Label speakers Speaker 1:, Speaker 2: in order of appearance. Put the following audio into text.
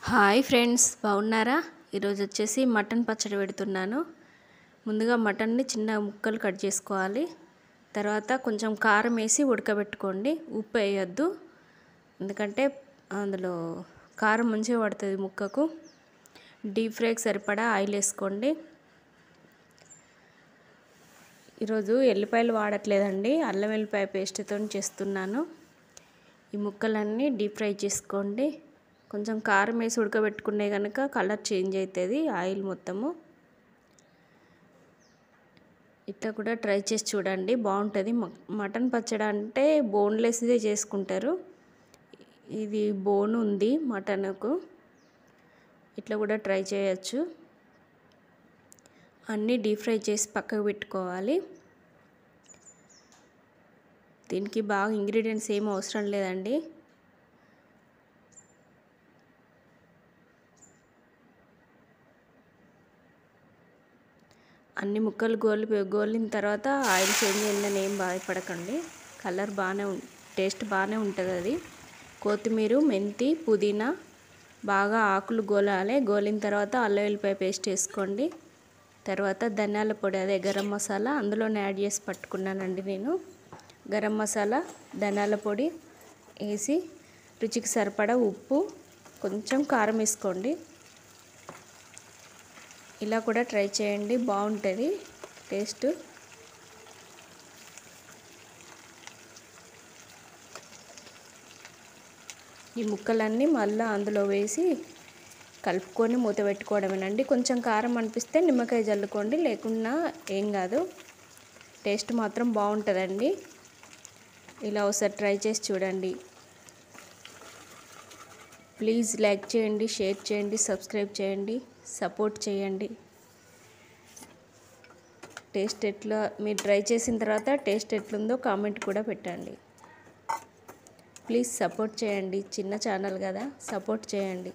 Speaker 1: Hi friends, బాగున్నారా? ఈరోజు వచ్చేసి మటన్ పచ్చడి పెడుతున్నాను. ముందుగా మటన్ని చిన్న ముక్కలు కట్ చేసుకోవాలి. తర్వాత కొంచెం కారం వేసి ఉడకబెట్టుకోండి. ఉప్పు వేయొద్దు, ఎందుకంటే అందులో కారం మంచిగా పడుతుంది ముక్కకు. డీప్ ఫ్రైకి సరిపడా ఆయిల్ వేసుకోండి. ఈరోజు ఎల్లిపాయలు వాడట్లేదండి, అల్లం వెల్లిపాయ పేస్ట్తో చేస్తున్నాను. ఈ ముక్కలన్నీ డీప్ ఫ్రై చేసుకోండి. కొంచెం కారం వేసి ఉడకబెట్టుకునే కనుక కలర్ చేంజ్ అవుతుంది ఆయిల్ మొత్తము. ఇట్లా కూడా ట్రై చేసి చూడండి, బాగుంటుంది. మటన్ పచ్చడి అంటే బోన్లెస్దే చేసుకుంటారు. ఇది బోన్ ఉంది మటన్కు. ఇట్లా కూడా ట్రై చేయొచ్చు. అన్నీ డీప్ ఫ్రై చేసి పక్కకు పెట్టుకోవాలి. దీనికి బాగా ఇంగ్రీడియంట్స్ ఏం అవసరం లేదండి. అన్ని ముక్కలు గోలిన తర్వాత ఆయిల్ చేంజ్ అయిందని ఏం బాధపడకండి. కలర్ టేస్ట్ బాగానే ఉంటుంది. అది కొత్తిమీర, మెంతి, పుదీనా బాగా ఆకులు గోలాలి. గోలిన తర్వాత అల్లం వెల్లిపాయ పేస్ట్ వేసుకోండి. తర్వాత ధనియాల పొడి, అదే గరం మసాలా అందులోనే యాడ్ చేసి పట్టుకున్నానండి నేను. గరం మసాలా, ధనియాల పొడి వేసి రుచికి సరిపడా ఉప్పు, కొంచెం కారం వేసుకోండి. ఇలా కూడా ట్రై చేయండి, బాగుంటుంది టేస్ట్. ఈ ముక్కలన్నీ మళ్ళీ అందులో వేసి కలుపుకొని మూత పెట్టుకోవడమేనండి. కొంచెం కారం అనిపిస్తే నిమ్మకాయ జల్లుకోండి, లేకున్నా ఏం కాదు. టేస్ట్ మాత్రం బాగుంటుందండి. ఇలా ఒకసారి ట్రై చేసి చూడండి. ప్లీజ్ లైక్ చేయండి, షేర్ చేయండి, సబ్స్క్రైబ్ చేయండి, సపోర్ట్ చేయండి. టేస్ట్ ఎట్లా మీరు ట్రై చేసిన తర్వాత టేస్ట్ ఎట్లుందో కామెంట్ కూడా పెట్టండి. ప్లీజ్ సపోర్ట్ చేయండి, చిన్న ఛానల్ కదా, సపోర్ట్ చేయండి.